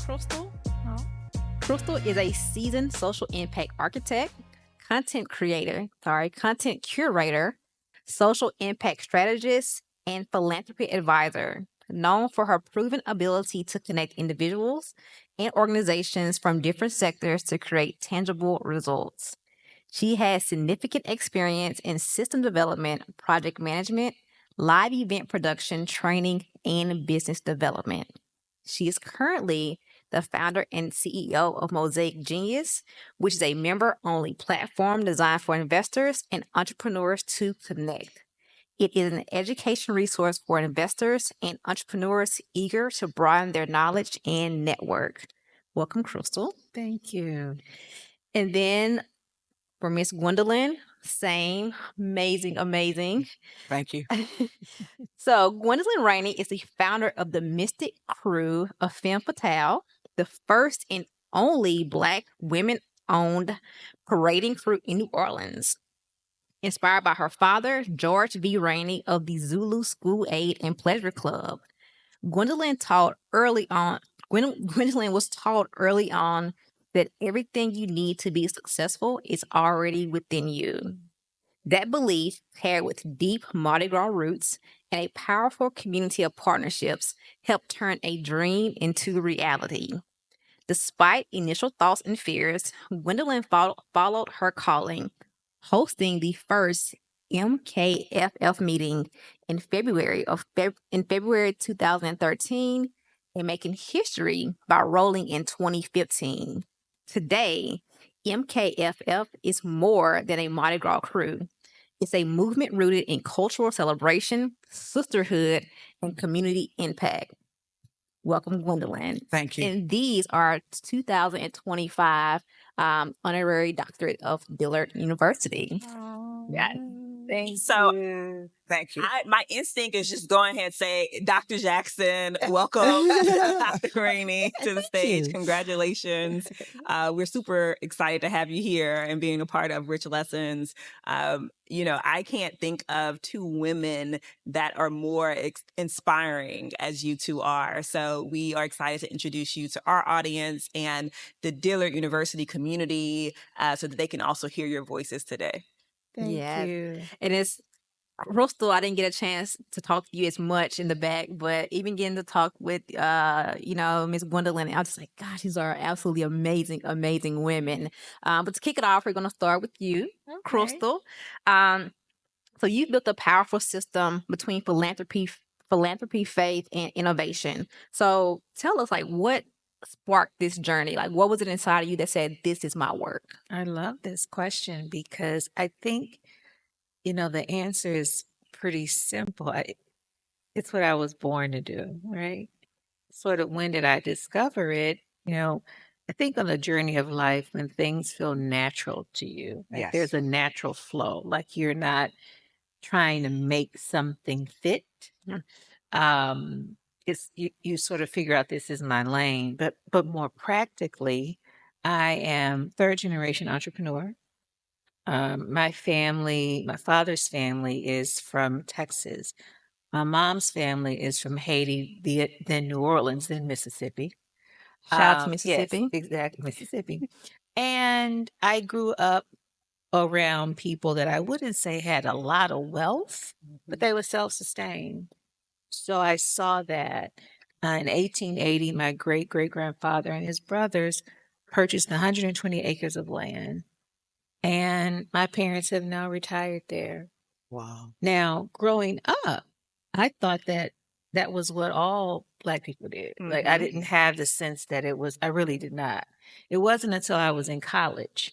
Crystal? Oh. Crystal is a seasoned social impact architect, content curator, social impact strategist, and philanthropy advisor, known for her proven ability to connect individuals and organizations from different sectors to create tangible results. She has significant experience in system development, project management, live event production, training, and business development. She is currently the founder and CEO of Mosaic Genius, which is a member-only platform designed for investors and entrepreneurs to connect. It is an education resource for investors and entrepreneurs eager to broaden their knowledge and network. Welcome, Crystal. Thank you. And then for Miss Gwendolyn, same, amazing. Thank you. So Gwendolyn Rainey is the founder of the Mystic Crew of Femme Fatale, the first and only Black women-owned parading crew in New Orleans. Inspired by her father, George V. Rainey of the Zulu School Aid and Pleasure Club, Gwendolyn was taught early on that everything you need to be successful is already within you. That belief, paired with deep Mardi Gras roots and a powerful community of partnerships, helped turn a dream into reality. Despite initial thoughts and fears, Gwendolyn followed her calling, hosting the first MKFF meeting in February 2013 and making history by rolling in 2015. Today, MKFF is more than a Mardi Gras crew. It's a movement rooted in cultural celebration, sisterhood, and community impact. Welcome, Gwendolyn. Thank you. And these are 2025 Honorary Doctorate of Dillard University. Yeah. Thank you. Thank you. My instinct is just go ahead and say, Dr. Jackson, welcome Dr. Rainey to the stage. you. Congratulations. We're super excited to have you here and being a part of Rich Lessons. I can't think of two women that are more inspiring as you two are. So we are excited to introduce you to our audience and the Dillard University community so that they can also hear your voices today. Thank Yeah. you. And it's Crystal, I didn't get a chance to talk to you as much in the back, but even getting to talk with, Miss Gwendolyn, I was just like, gosh, these are absolutely amazing women. But to kick it off, we're going to start with you, Crystal. So you've built a powerful system between philanthropy, faith, and innovation. So tell us, what sparked this journey? What was it inside of you that said, this is my work? I love this question because I think, the answer is pretty simple. It's what I was born to do, right? Sort of when did I discover it? I think on the journey of life, when things feel natural to you, Yes. there's a natural flow, like you're not trying to make something fit. It's you sort of figure out this is my lane, but more practically, I am third generation entrepreneur. My father's family is from Texas. My mom's family is from Haiti, then New Orleans, then Mississippi. Shout out to Mississippi. Yes, exactly, Mississippi. And I grew up around people that I wouldn't say had a lot of wealth, but they were self-sustained. So I saw that in 1880, my great-great-grandfather and his brothers purchased 120 acres of land. And my parents have now retired there. Wow. Now, growing up, I thought that was what all Black people did. Mm-hmm. I didn't have the sense that I really did not. It wasn't until I was in college.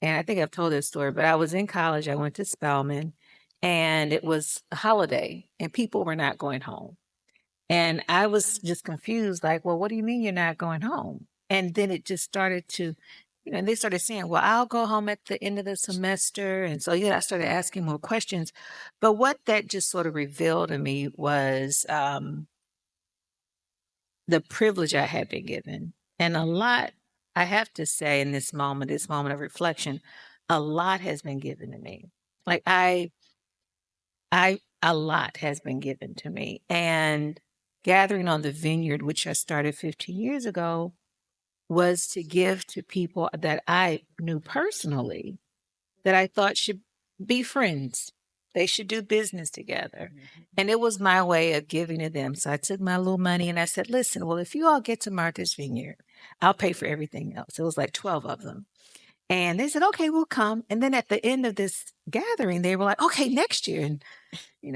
And I think I've told this story, but I was in college. I went to Spelman and it was a holiday and people were not going home. And I was just confused, well, what do you mean you're not going home? And then it just started to, and they started saying, well, I'll go home at the end of the semester. And so, I started asking more questions. But what that just sort of revealed to me was the privilege I had been given. And a lot, I have to say in this moment of reflection, a lot has been given to me. A lot has been given to me. And gathering on the vineyard, which I started 15 years ago, was to give to people that I knew personally that I thought should be friends. They should do business together. And it was my way of giving to them. So I took my little money and I said, listen, well, if you all get to Martha's Vineyard, I'll pay for everything else. It was like 12 of them. And they said, okay, we'll come. And then at the end of this gathering, they were like, okay, next year. And,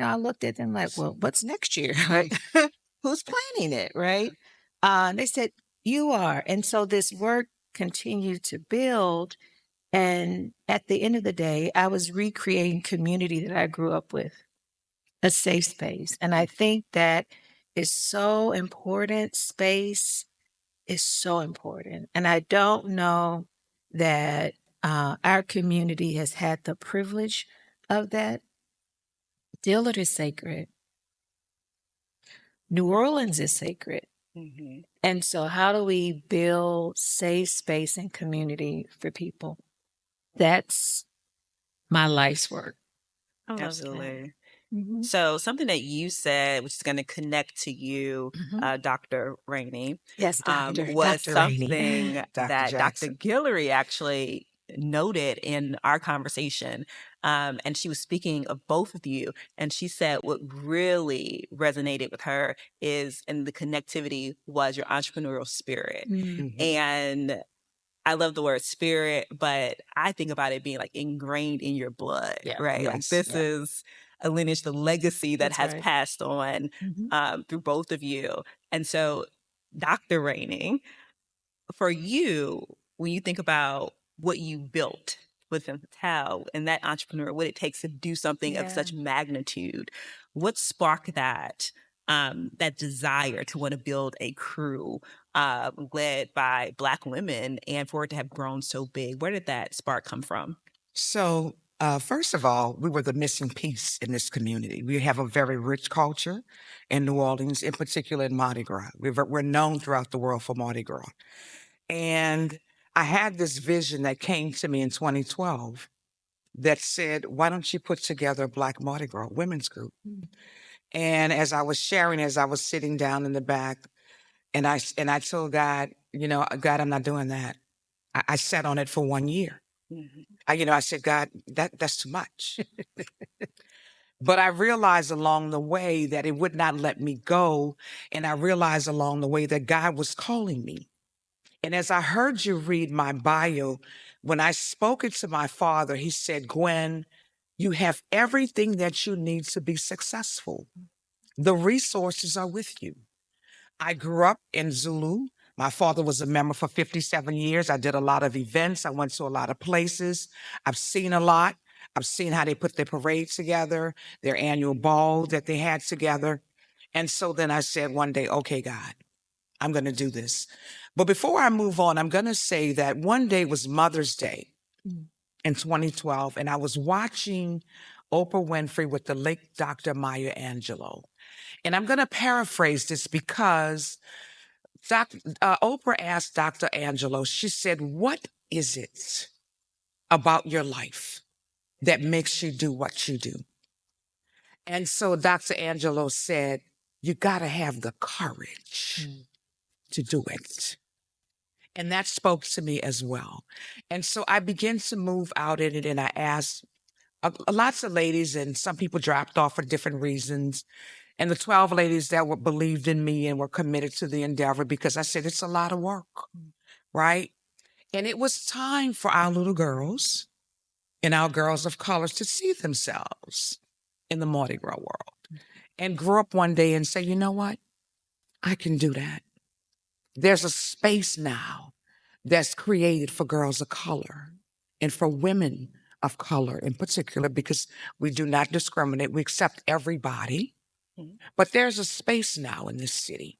I looked at them like, well, what's next year? Like, who's planning it? Right. And they said, you are. And so this work continued to build. And at the end of the day, I was recreating community that I grew up with, a safe space. And I think that is so important. Space is so important. And I don't know that our community has had the privilege of that. Dillard is sacred. New Orleans is sacred. Mm-hmm. And so how do we build safe space and community for people? That's my life's work. I love Absolutely. that. So something that you said, which is going to connect to you, Dr. Rainey, Yes, Doctor. was Dr. Rainey. something Dr. that Dr. Jackson. Guillory actually noted in our conversation. And she was speaking of both of you. And she said what really resonated with her is, and the connectivity was your entrepreneurial spirit. Mm. And I love the word spirit, but I think about it being like ingrained in your blood, Yeah. right? Like Yes. this is a lineage, the legacy that That's has right. passed on through both of you. And so, Dr. Rainey, for you, when you think about what you built within Fatale and that entrepreneur, what it takes to do something of Yeah. such magnitude, what sparked that that desire to want to build a crew led by Black women and for it to have grown so big? Where did that spark come from? So, first of all, we were the missing piece in this community. We have a very rich culture in New Orleans, in particular in Mardi Gras. We're known throughout the world for Mardi Gras. And I had this vision that came to me in 2012 that said, why don't you put together a Black Mardi Gras women's group? And as I was sharing, as I was sitting down in the back, and I told God, God, I'm not doing that. I sat on it for 1 year. I said, God, that's too much. But I realized along the way that it would not let me go. And I realized along the way that God was calling me. And as I heard you read my bio, when I spoke it to my father, he said, Gwen, you have everything that you need to be successful. The resources are with you. I grew up in Zulu. My father was a member for 57 years. I did a lot of events. I went to a lot of places. I've seen a lot. I've seen how they put their parades together, their annual ball that they had together. And so then I said one day, okay, God, I'm going to do this. But before I move on, I'm going to say that one day was Mother's Day in 2012, and I was watching Oprah Winfrey with the late Dr. Maya Angelou. And I'm going to paraphrase this because Oprah asked Dr. Angelo, she said, what is it about your life that makes you do what you do? And so Dr. Angelo said, you got to have the courage to do it. And that spoke to me as well. And so I began to move out in it, and I asked lots of ladies, and some people dropped off for different reasons. And the 12 ladies that believed in me and were committed to the endeavor, because I said, it's a lot of work, right? And it was time for our little girls and our girls of colors to see themselves in the Mardi Gras world and grow up one day and say, you know what? I can do that. There's a space now that's created for girls of color and for women of color in particular, because we do not discriminate. We accept everybody. But there's a space now in this city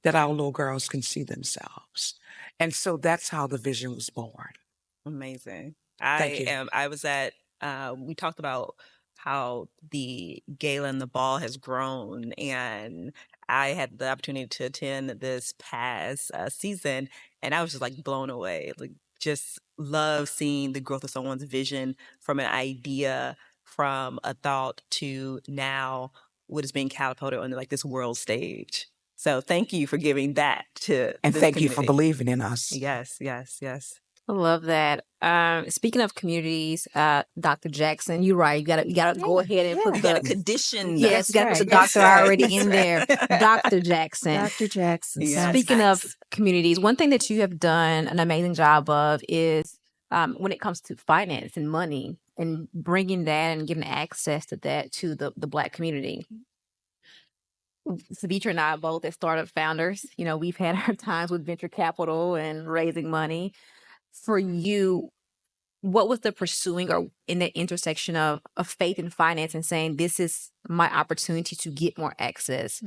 that our little girls can see themselves. And so that's how the vision was born. Amazing. Thank you. I was at, we talked about how the gala and the ball has grown, and I had the opportunity to attend this past season, and I was just like blown away. Like, just love seeing the growth of someone's vision from an idea, from a thought to now what is being catapulted on like this world stage. So thank you for giving that to And this thank you for community. believing in us. Yes, yes, yes. I love that. Speaking of communities, Dr. Jackson, you're right. You gotta go ahead and put You got a condition. yes, you gotta put the doctor already in there. Dr. Jackson. Dr. Jackson. Yes. Sounds Speaking nice. of communities, one thing that you have done an amazing job of is when it comes to finance and money and bringing that and giving access to that to the Black community. Savitra and I both as startup founders, you know, we've had our times with venture capital and raising money. For you, what was the pursuing or in the intersection of faith and finance and saying this is my opportunity to get more access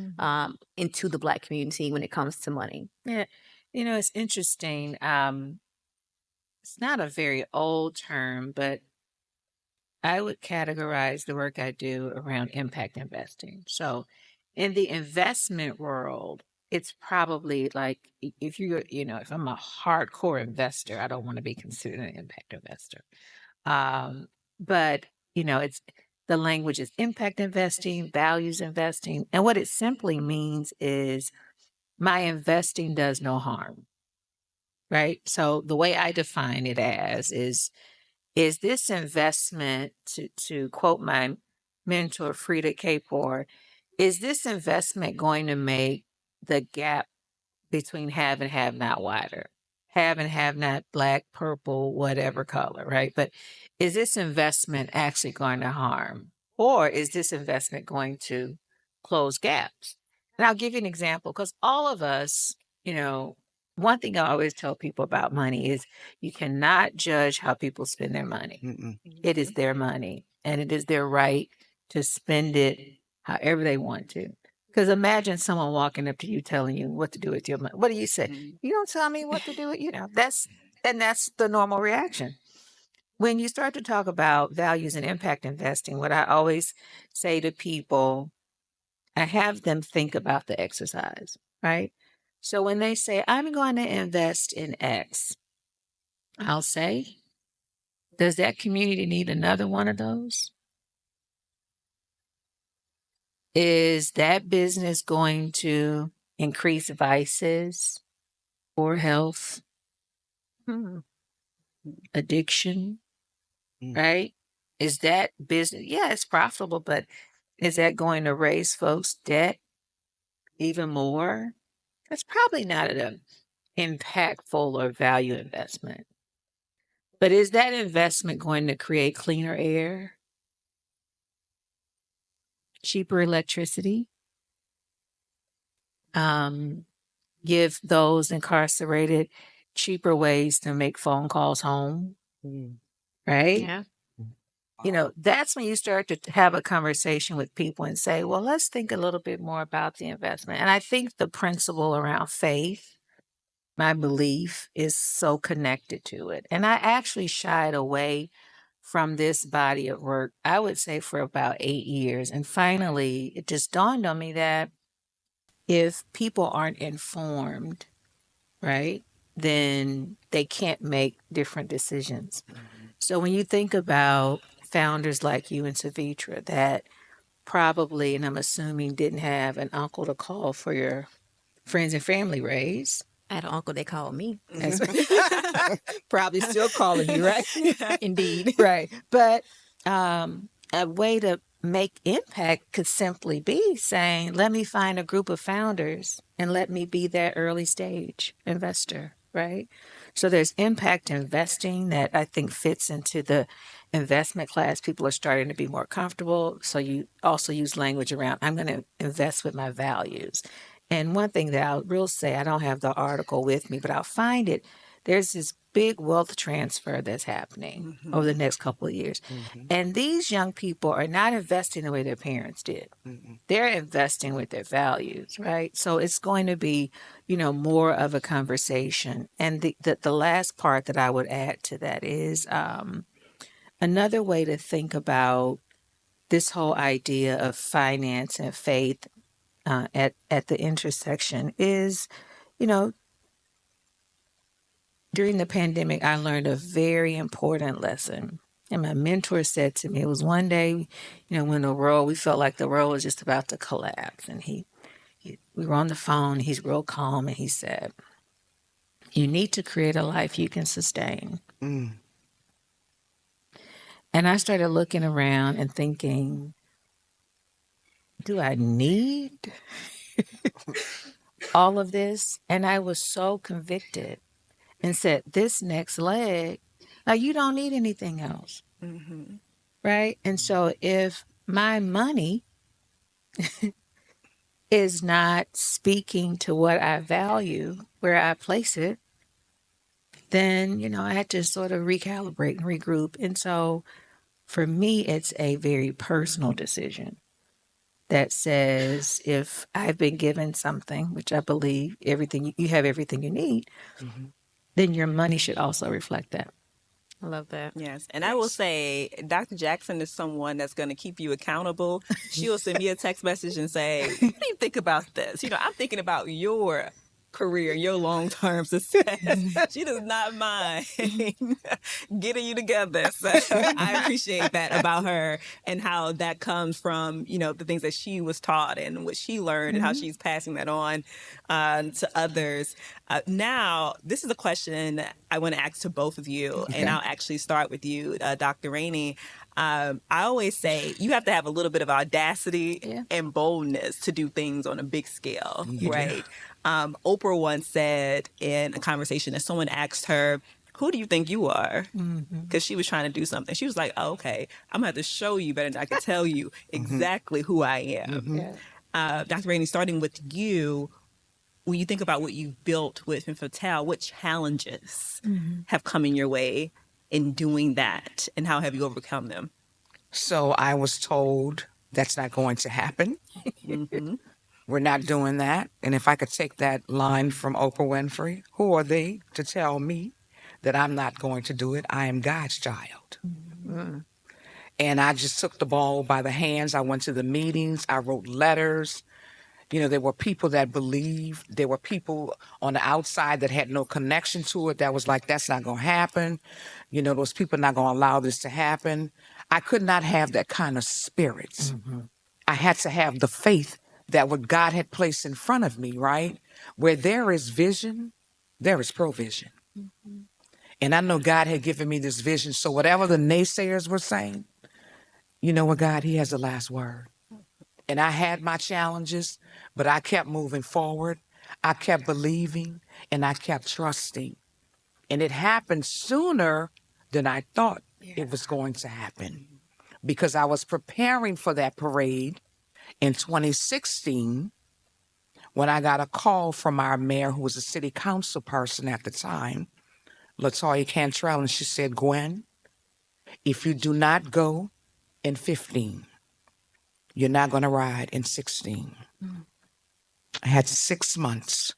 into the Black community when it comes to money? Yeah. You know, it's interesting. It's not a very old term, but I would categorize the work I do around impact investing. So in the investment world, it's probably like if if I'm a hardcore investor, I don't want to be considered an impact investor. But it's the language is impact investing, values investing. And what it simply means is my investing does no harm, right? So the way I define it as is this investment, to quote my mentor, Frida Kapor, is this investment going to make the gap between have and have not wider? Have and have not, black, purple, whatever color, right? But is this investment actually going to harm? Or is this investment going to close gaps? And I'll give you an example because all of us, one thing I always tell people about money is you cannot judge how people spend their money. Mm-mm. It is their money and it is their right to spend it however they want to. Because imagine someone walking up to you telling you what to do with your money. What do you say? You don't tell me what to do with, that's the normal reaction. When you start to talk about values and impact investing, what I always say to people, I have them think about the exercise, right? So when they say, I'm going to invest in X, I'll say, does that community need another one of those? Is that business going to increase vices, poor health, addiction, right? Is that business? Yeah, it's profitable, but is that going to raise folks' debt even more? That's probably not an impactful or value investment. But is that investment going to create cleaner air, cheaper electricity, give those incarcerated cheaper ways to make phone calls home, right? Yeah. That's when you start to have a conversation with people and say, well, let's think a little bit more about the investment. And I think the principle around faith, my belief, is so connected to it. And I actually shied away from this body of work, I would say, for about 8 years. And finally, it just dawned on me that if people aren't informed, right, then they can't make different decisions. So when you think about founders like you and Savitra that probably, and I'm assuming, didn't have an uncle to call for your friends and family raise. I had an uncle that called me. That's probably still calling you, right? Indeed. Right. But a way to make impact could simply be saying, let me find a group of founders and let me be that early stage investor, right? So there's impact investing that I think fits into the investment class. People are starting to be more comfortable. So you also use language around, I'm going to invest with my values. And one thing that I'll say, I don't have the article with me, but I'll find it. There's this big wealth transfer that's happening over the next couple of years. And these young people are not investing the way their parents did. They're investing with their values, right? So it's going to be, more of a conversation. And the last part that I would add to that is another way to think about this whole idea of finance and faith at the intersection is, during the pandemic, I learned a very important lesson. And my mentor said to me, it was one day, when we felt like the world was just about to collapse. And he we were on the phone. He's real calm, and he said, "You need to create a life you can sustain." Mm. And I started looking around and thinking, do I need all of this? And I was so convicted and said, this next leg, like, you don't need anything else. Mm-hmm. Right. And so if my money is not speaking to what I value, where I place it, then, I had to sort of recalibrate and regroup. And so for me, it's a very personal decision that says if I've been given something, which I believe you have everything you need, Mhm. then your money should also reflect that. I love that. Yes. And I will say, Dr. Jackson is someone that's going to keep you accountable. She'll send me a text message and say, what do you think about this? I'm thinking about your career, your long-term success. She does not mind getting you together. So I appreciate that about her and how that comes from, the things that she was taught and what she learned and how she's passing that on to others. Now, this is a question I want to ask to both of you, and I'll actually start with you, Dr. Rainey. I always say you have to have a little bit of audacity and boldness to do things on a big scale, right? Oprah once said in a conversation that someone asked her, who do you think you are? Because she was trying to do something. She was like, oh, okay, I'm going to have to show you better than I can tell you exactly who I am. Dr. Rainey, starting with you, when you think about what you've built with Fatale, what challenges have come in your way in doing that, and how have you overcome them? So I was told that's not going to happen. We're not doing that. And if I could take that line from Oprah Winfrey, who are they to tell me that I'm not going to do it? I am God's child. And I just took the ball by the hands. I went to the meetings. I wrote letters. There were people that believed. There were people on the outside that had no connection to it that was like, that's not going to happen. Those people are not going to allow this to happen. I could not have that kind of spirit. I had to have the faith that what God had placed in front of me, right? Where there is vision, there is provision. And I know God had given me this vision. So whatever the naysayers were saying, you know what, God, He has the last word. And I had my challenges, but I kept moving forward. I kept believing and I kept trusting. And it happened sooner than I thought it was going to happen because I was preparing for that parade in 2016 when I got a call from our mayor, who was a city council person at the time, Latoya Cantrell, and she said, Gwen, if you do not go in 15, you're not going to ride in 16. I had 6 months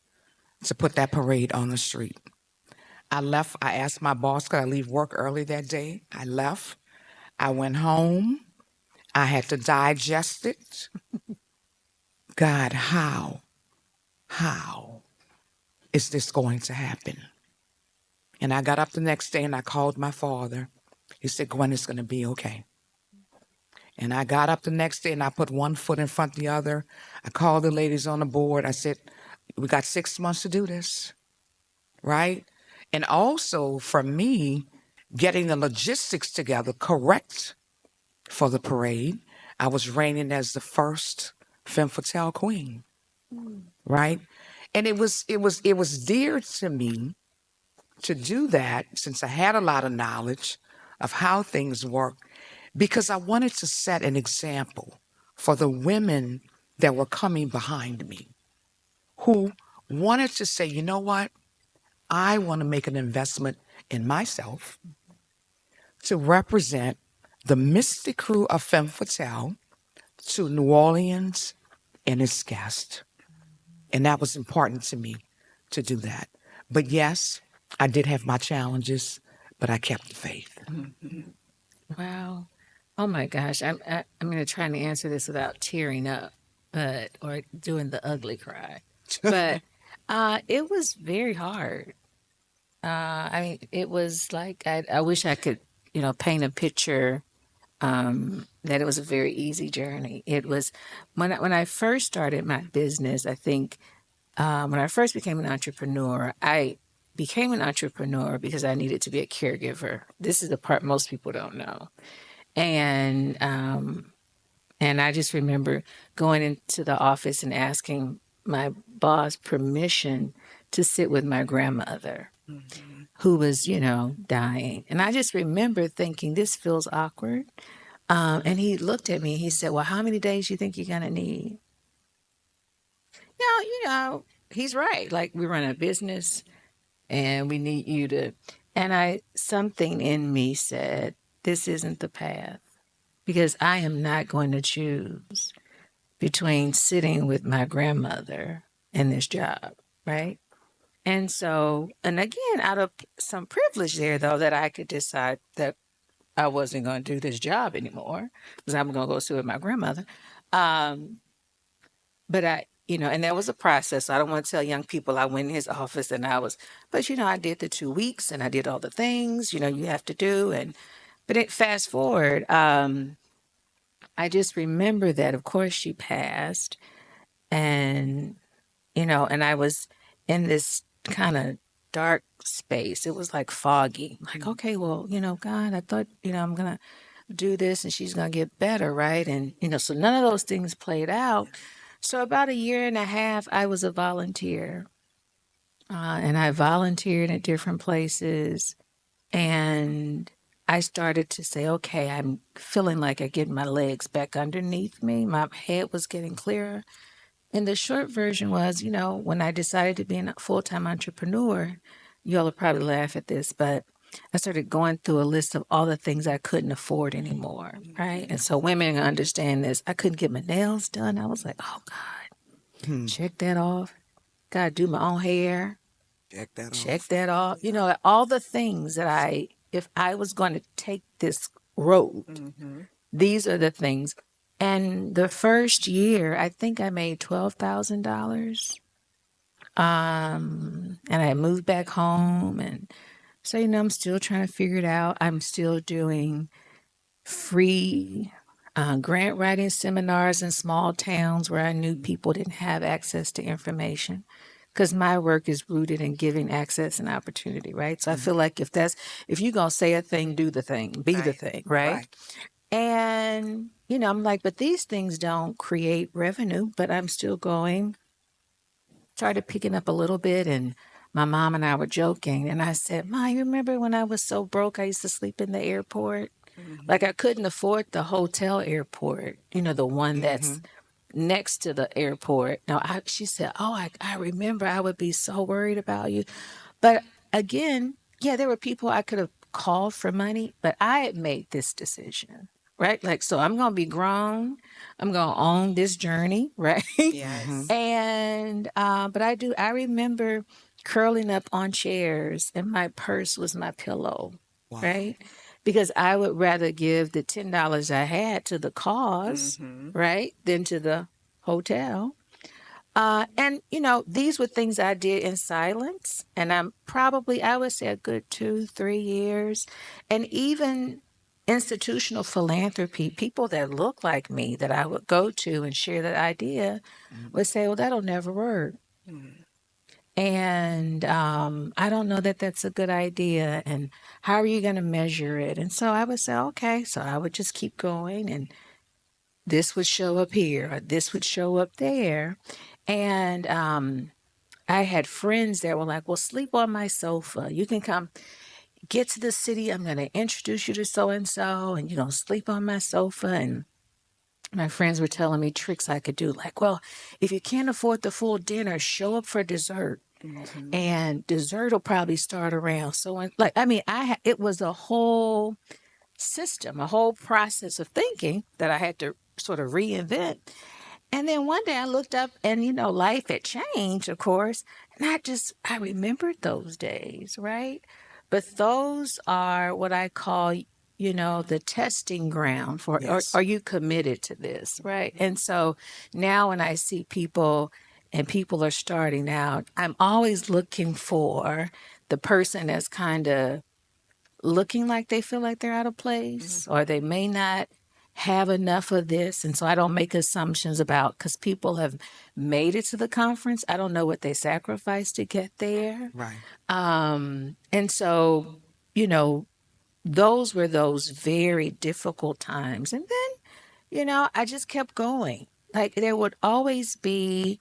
to put that parade on the street. I left. I asked my boss, could I leave work early that day? I left. I went home. I had to digest it. God, how is this going to happen? And I got up the next day and I called my father. He said, Gwen, it's going to be okay. And I got up the next day and I put one foot in front of the other. I called the ladies on the board. I said, we got 6 months to do this, right? And also for me, getting the logistics together correct for the parade, I was reigning as the first Femme Fatale queen, right? And it was dear to me to do that since I had a lot of knowledge of how things work, because I wanted to set an example for the women that were coming behind me who wanted to say, you know what? I want to make an investment in myself to represent the mystic crew of Femme Fatale to New Orleans and its guests. And that was important to me to do that. But yes, I did have my challenges, but I kept the faith. Wow. Oh my gosh. I'm going to try to answer this without tearing up, or doing the ugly cry. But it was very hard. It was like, I wish I could, paint a picture that it was a very easy journey. It was when I first started my business, I think when I first became an entrepreneur, I became an entrepreneur because I needed to be a caregiver. This is the part most people don't know. And I just remember going into the office and asking my boss permission to sit with my grandmother, who was, dying. And I just remember thinking, this feels awkward. And he looked at me. He said, "Well, how many days you think you're going to need?" He's right. Like, we run a business and we need you to. And something in me said, this isn't the path, because I am not going to choose between sitting with my grandmother and this job, right? And so, and again, out of some privilege there, though, that I could decide that I wasn't going to do this job anymore because I'm going to go sit with my grandmother. But and there was a process. So I don't want to tell young people I went in his office and but I did the 2 weeks and I did all the things, you have to do. But fast forward, I just remember that, of course, she passed, and, and I was in this kind of dark space. It was like foggy, like, okay, well, God, I thought, I'm going to do this and she's going to get better, right? And, so none of those things played out. So about 1.5 years, I was a volunteer, and I volunteered at different places, and I started to say, okay, I'm feeling like I get my legs back underneath me. My head was getting clearer. And the short version was, when I decided to be a full-time entrepreneur, y'all will probably laugh at this, but I started going through a list of all the things I couldn't afford anymore, right? And so women understand this. I couldn't get my nails done. I was like, oh, God, check that off. Got to do my own hair. Check that off. All the things that if I was going to take this road, these are the things. And the first year, I think I made $12,000. And I moved back home. And so, I'm still trying to figure it out. I'm still doing free grant writing seminars in small towns where I knew people didn't have access to information, because my work is rooted in giving access and opportunity, right? So I feel like if you're going to say a thing, do the thing, be the thing, right? And, I'm like, but these things don't create revenue, but I'm still going. Started picking up a little bit, and my mom and I were joking. And I said, "Ma, you remember when I was so broke, I used to sleep in the airport? Like, I couldn't afford the hotel airport, the one that's next to the airport." She said, "Oh, I remember. I would be so worried about you." But again, yeah, there were people I could have called for money, but I had made this decision, right? Like, so I'm going to be grown. I'm going to own this journey, right? Yes. And, but I remember curling up on chairs and my purse was my pillow, right? Because I would rather give the $10 I had to the cause, right, than to the hotel. And, these were things I did in silence. And I would say a good 2-3 years. And even institutional philanthropy, people that look like me that I would go to and share that idea would say, well, that'll never work. And I don't know that that's a good idea. And how are you going to measure it? And so I would say, okay. So I would just keep going, and this would show up here, or this would show up there. And I had friends that were like, well, sleep on my sofa. You can come get to the city. I'm going to introduce you to so-and-so, and, sleep on my sofa. And my friends were telling me tricks I could do. Like, well, if you can't afford the full dinner, show up for dessert. And dessert will probably start around. So, it was a whole system, a whole process of thinking that I had to sort of reinvent. And then one day I looked up and, life had changed, of course. And I remembered those days, right? But those are what I call, the testing ground for, are you committed to this, right? And so now when I see people and people are starting out, I'm always looking for the person that's kind of looking like they feel like they're out of place, or they may not have enough of this. And so I don't make assumptions about, because people have made it to the conference. I don't know what they sacrificed to get there. Right. And so, you know, those were those very difficult times. And then, you know, I just kept going. Like there would always be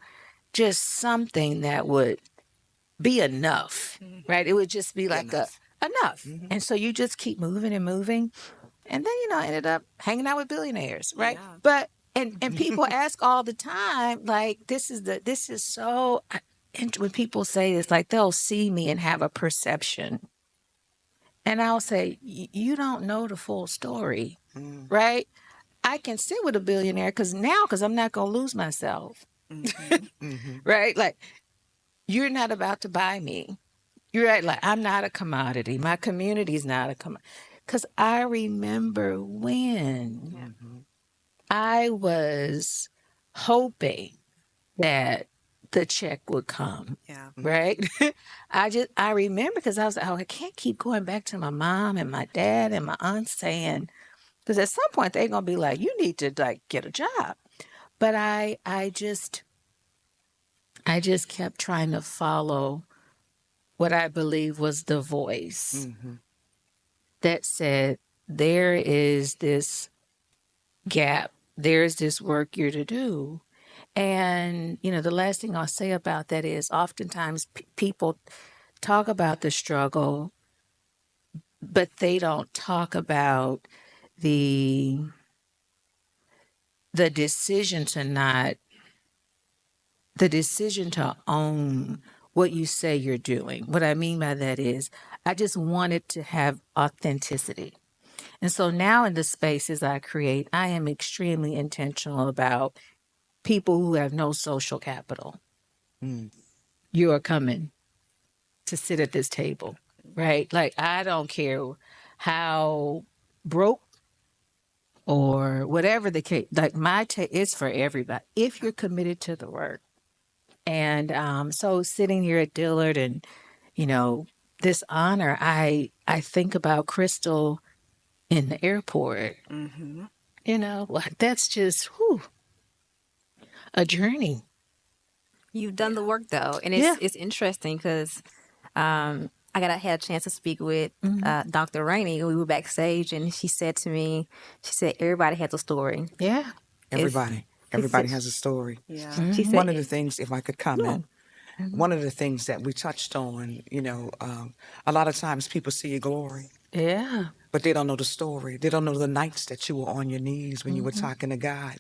just something that would be enough, right? It would just be like Enough. enough. And so you just keep moving and moving. And then, you know, I ended up hanging out with billionaires, right? Yeah. But and people ask all the time, like, this is so, and when people say this, like they'll see me and have a perception. And I'll say, you don't know the full story, right? I can sit with a billionaire because I'm not going to lose myself, right? Like, you're not about to buy me. You're right. Like, I'm not a commodity. My community's not a commodity. Because I remember when I was hoping that the check would come. Yeah. Right? I remember because I was like, oh, I can't keep going back to my mom and my dad and my aunt saying, because at some point they're going to be like, you need to like get a job. But I just kept trying to follow what I believe was the voice that said, there is this gap, there's this work you're to do. And, you know, the last thing I'll say about that is oftentimes people talk about the struggle, but they don't talk about the decision to own what you say you're doing. What I mean by that is I just wanted to have authenticity. And so now in the spaces I create, I am extremely intentional about people who have no social capital. You are coming to sit at this table, right? Like, I don't care how broke or whatever the case, like it's for everybody if you're committed to the work. And so sitting here at Dillard and, you know, this honor, I think about Crystal in the airport. You know, like that's just a journey. You've done the work though, and it's interesting because I had a chance to speak with Dr. Rainey. We were backstage, and she said to me, everybody has a story. Yeah. Everybody has a story. Yeah. She said, One of the things, if I could comment, one of the things that we touched on, you know, a lot of times people see your glory. Yeah. But they don't know the story. They don't know the nights that you were on your knees when you were talking to God.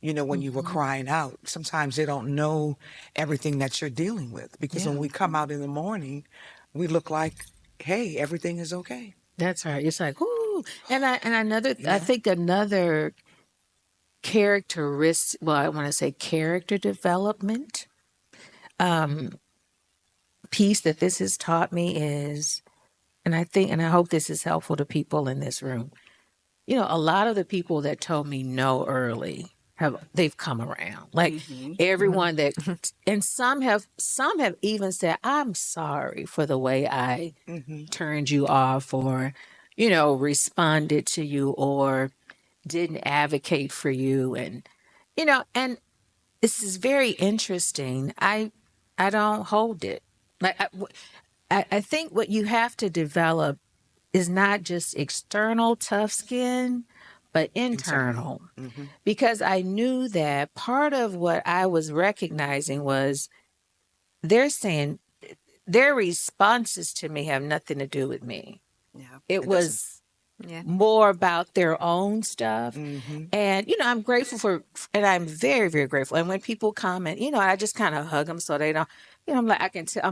You know, when you were crying out. Sometimes they don't know everything that you're dealing with. Because when we come out in the morning, we look like, hey, everything is okay. That's right. It's like, ooh. I think another characteristic, well, I want to say character development piece that this has taught me is, and I hope this is helpful to people in this room. You know, a lot of the people that told me no early they've come around. Like everyone that, and some have even said, I'm sorry for the way I turned you off, or, you know, responded to you, or didn't advocate for you. And, you know, and this is very interesting. I don't hold it. Like, I think what you have to develop is not just external tough skin, but internal. Because I knew that part of what I was recognizing was they're saying their responses to me have nothing to do with me. Yeah. It was more about their own stuff. And, you know, I'm grateful and I'm very, very grateful. And when people comment, you know, I just kind of hug them so they don't, you know, I'm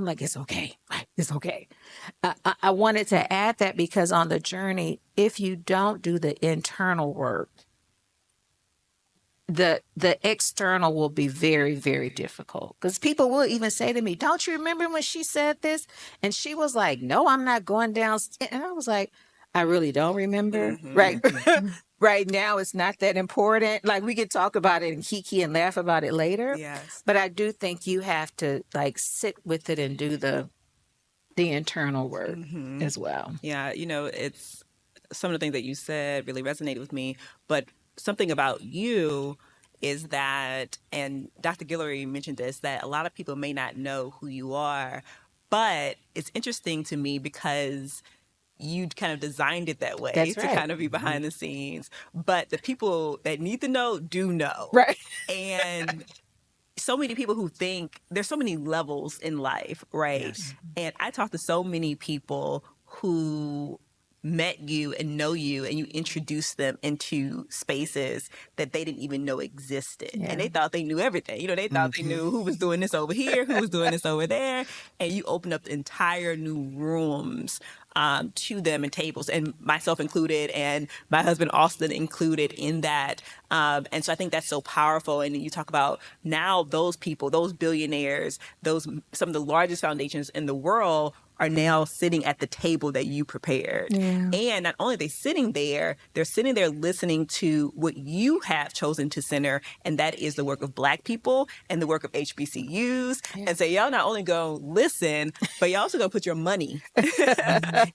like, it's okay. It's okay. I wanted to add that because on the journey, if you don't do the internal work, the external will be very, very difficult. Because people will even say to me, don't you remember when she said this? And she was like, no, I'm not going down. And I was like, I really don't remember. Right. Right now, it's not that important. Like, we could talk about it and kiki and laugh about it later. Yes. But I do think you have to like sit with it and do the the internal work as well. Yeah, it's some of the things that you said really resonated with me, but something about you is that, and Dr. Guillory mentioned this, that a lot of people may not know who you are, but it's interesting to me because you kind of designed it that way. That's to right. kind of be behind the scenes, but the people that need to know do know. Right. And so many people who think there's so many levels in life, right? Yes. And I talk to so many people who met you and know you, and you introduced them into spaces that they didn't even know existed. Yeah. And they thought they knew everything. They thought they knew who was doing this over here, who was doing this over there. And you opened up entire new rooms to them and tables, and myself included, and my husband Austin included in that. And so I think that's so powerful. And you talk about now those people, those billionaires, some of the largest foundations in the world are now sitting at the table that you prepared. Yeah. And not only are they sitting there, they're sitting there listening to what you have chosen to center, and that is the work of Black people and the work of HBCUs. And so y'all not only go listen, but y'all also go put your money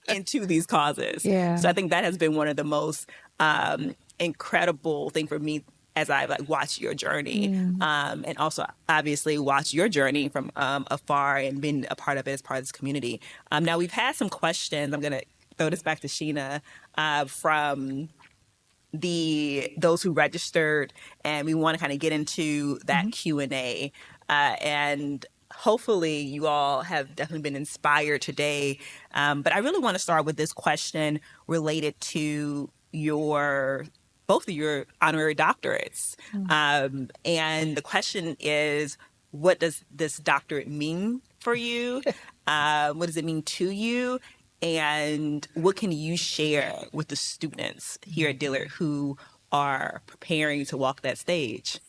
into these causes. Yeah. So I think that has been one of the most incredible thing for me as I watched your journey, and also obviously watch your journey from afar and been a part of it as part of this community. Now we've had some questions. I'm gonna throw this back to Sheena from those who registered, and we want to kind of get into that Q&A, and hopefully you all have definitely been inspired today. But I really want to start with this question related to both of your honorary doctorates. And the question is, what does this doctorate mean for you? What does it mean to you? And what can you share with the students here at Dillard who are preparing to walk that stage?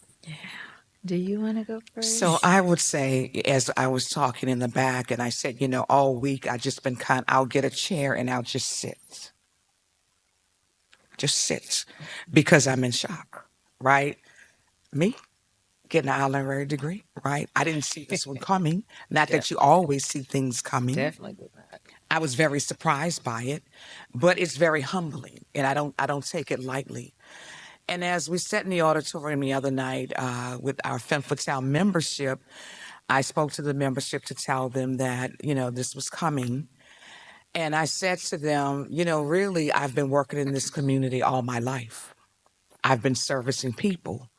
Do you want to go first? So I would say, as I was talking in the back, and I said, all week I just been I'll get a chair and I'll just sit. Just sit. Because I'm in shock, right? Me getting an honorary degree, right? I didn't see this one coming. Not that you always see things coming. Definitely did not. I was very surprised by it, but it's very humbling, and I don't take it lightly. And as we sat in the auditorium the other night with our Femme Fatale membership, I spoke to the membership to tell them that, this was coming. And I said to them, really, I've been working in this community all my life. I've been servicing people.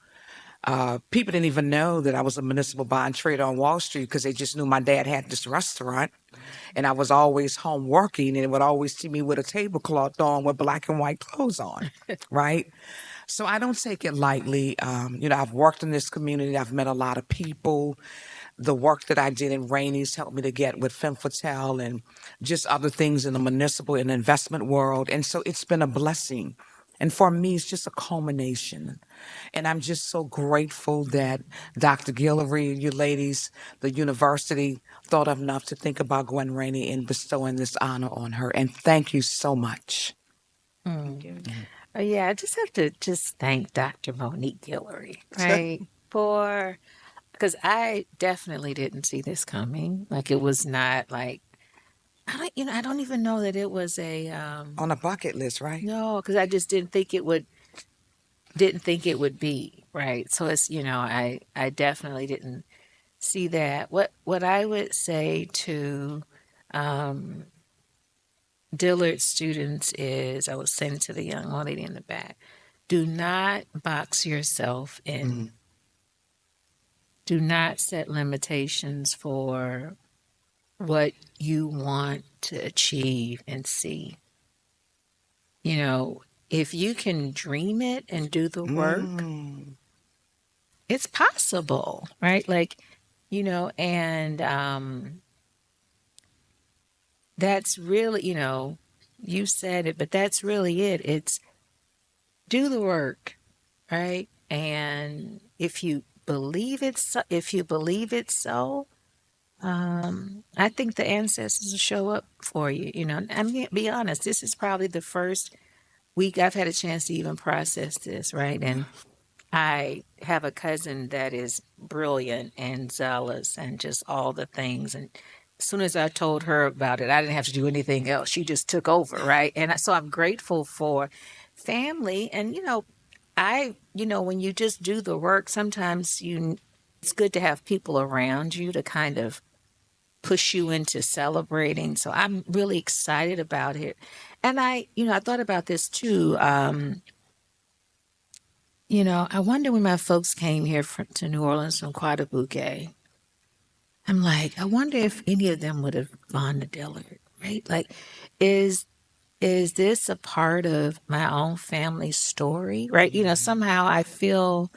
People didn't even know that I was a municipal bond trader on Wall Street because they just knew my dad had this restaurant. And I was always home working, and would always see me with a tablecloth on with black and white clothes on, right? So I don't take it lightly. I've worked in this community. I've met a lot of people. The work that I did in Rainey's helped me to get with Femme Fatale and just other things in the municipal and investment world. And so it's been a blessing. And for me, it's just a culmination. And I'm just so grateful that Dr. Guillory, you ladies, the university thought enough to think about Gwen Rainey and bestowing this honor on her. And thank you so much. Thank you. Yeah, I just have to thank Dr. Monique Guillory, right? Because I definitely didn't see this coming. Like, it was not like, I don't even know that it was On a bucket list, right? No, because I just didn't think it would be, right? So it's, I definitely didn't see that. What I would say to Dillard students is, I was saying to the young lady in the back, do not box yourself in. Do not set limitations for what you want to achieve and see. If you can dream it and do the work, it's possible, right? And that's really, you said it, but that's really it. It's do the work, right? And if you believe it's so, I think the ancestors will show up for you. I mean, be honest, this is probably the first week I've had a chance to even process this, right? And I have a cousin that is brilliant and zealous and just all the things, and as soon as I told her about it, I didn't have to do anything else. She just took over, right? And so I'm grateful for family. And, when you just do the work, sometimes it's good to have people around you to kind of push you into celebrating. So I'm really excited about it. And I thought about this too. I wonder when my folks came here to New Orleans from Croix Bouquet, I'm like, I wonder if any of them would have gone to Dillard, right? Like, is this a part of my own family story, right? Somehow I feel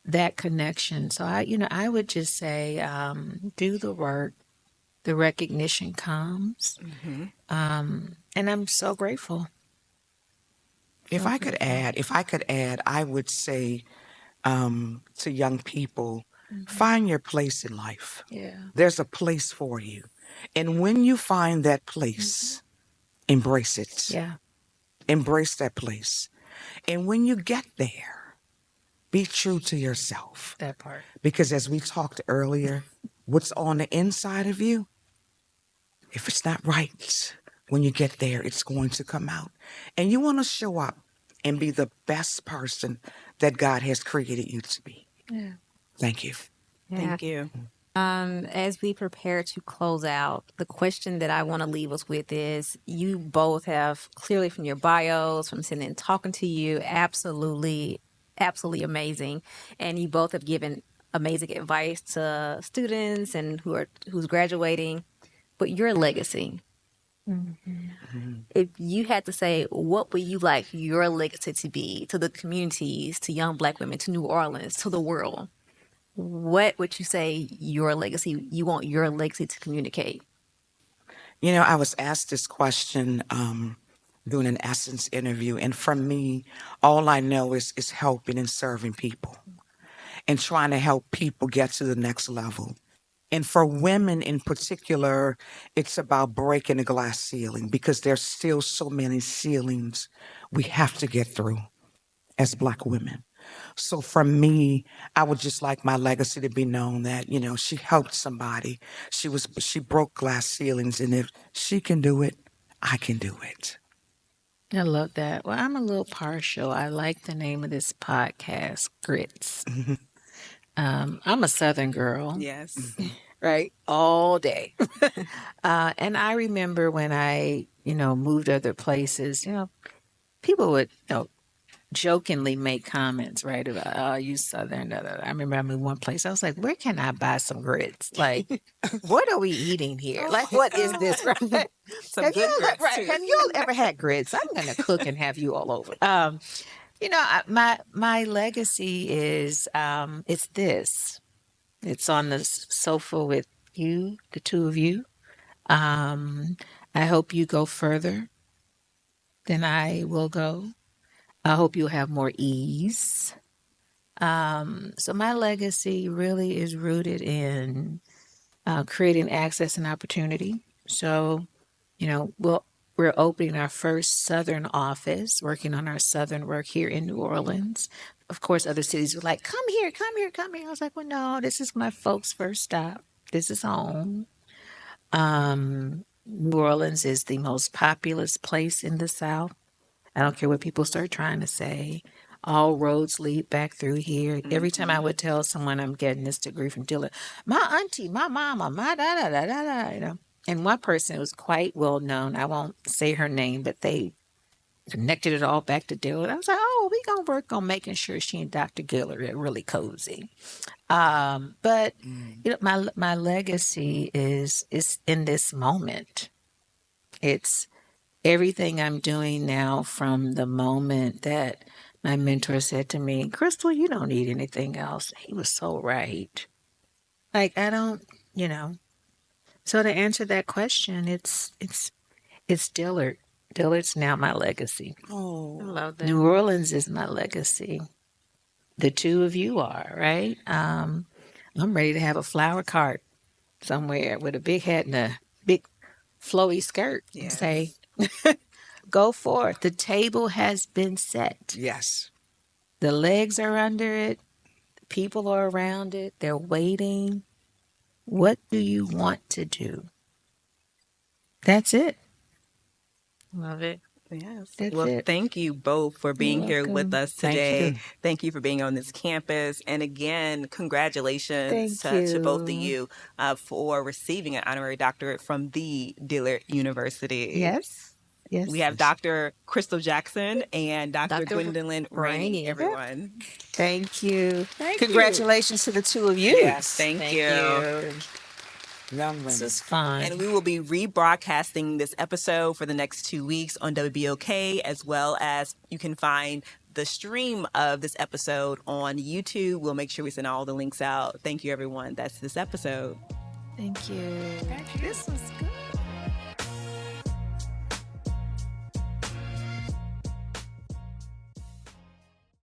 that connection. So I would just say, do the work, the recognition comes, and I'm so grateful. If I could add, I would say to young people, find your place in life. Yeah. There's a place for you. And when you find that place, embrace it. Yeah. Embrace that place. And when you get there, be true to yourself. That part. Because as we talked earlier, what's on the inside of you, if it's not right, when you get there, it's going to come out. And you want to show up and be the best person that God has created you to be. Yeah. Thank you. Thank you. As we prepare to close out, the question that I want to leave us with is, you both have clearly from your bios, from sitting and talking to you, absolutely amazing. And you both have given amazing advice to students and who's graduating, but your legacy. If you had to say, what would you like your legacy to be to the communities, to young Black women, to New Orleans, to the world? What would you say you want your legacy to communicate? I was asked this question during an Essence interview, and for me, all I know is helping and serving people and trying to help people get to the next level. And for women in particular, it's about breaking the glass ceiling, because there's still so many ceilings we have to get through as Black women. So for me, I would just like my legacy to be known that, she helped somebody. She broke glass ceilings, and if she can do it, I can do it. I love that. Well, I'm a little partial. I like the name of this podcast, Grits. I'm a Southern girl. Yes. Right? All day. And I remember when I, moved other places, people would, jokingly make comments, right, about, oh, you Southern. Da, da, da. I remember I moved one place. I was like, where can I buy some grits? Like, what are we eating here? Like, what is this? Right? Some good grits, too. Have you all ever had grits? I'm going to cook and have you all over. My legacy is, it's this. It's on the sofa with you, the two of you. I hope you go further than I will go. I hope you'll have more ease. So my legacy really is rooted in creating access and opportunity. So, we're opening our first Southern office, working on our Southern work here in New Orleans. Of course, other cities were like, come here, come here, come here. I was like, well, no, this is my folks' first stop. This is home. New Orleans is the most populous place in the South. I don't care what people start trying to say. All roads lead back through here. Every time I would tell someone I'm getting this degree from Dillard, my auntie, my mama, my da da da da da, And one person was quite well known. I won't say her name, but they connected it all back to Dillard. I was like, oh, we gonna work on making sure she and Dr. Dillard are really cozy. But my legacy is in this moment. It's everything I'm doing now from the moment that my mentor said to me, Crystal, you don't need anything else. He was so right. Like, I don't, So to answer that question, it's Dillard. Dillard's now my legacy. Oh, I love that. New Orleans is my legacy. The two of you are, right? I'm ready to have a flower cart somewhere with a big hat and a big flowy skirt and say, go forth. The table has been set. Yes. The legs are under it. The people are around it. They're waiting. What do you want to do? That's it. Love it. Yes. That's Well, it. thank you both for being here with welcome. us Thank today. you. Thank you for being on this campus. And again, congratulations Thank to both of you. you for receiving an honorary doctorate from the Dillard University. Yes. Yes. We have Dr. Crystal Jackson and Dr. Dr. Gwendolyn Rainey, Rainey. everyone. Thank you. Thank Congratulations to the two of you. Yes. Thank you. you. Young This women. is fun. And we will be rebroadcasting this episode for the next 2 weeks on WBOK, as well as you can find the stream of this episode on YouTube. We'll make sure we send all the links out. Thank you, everyone. That's this episode. Thank you. Thank you. This was good.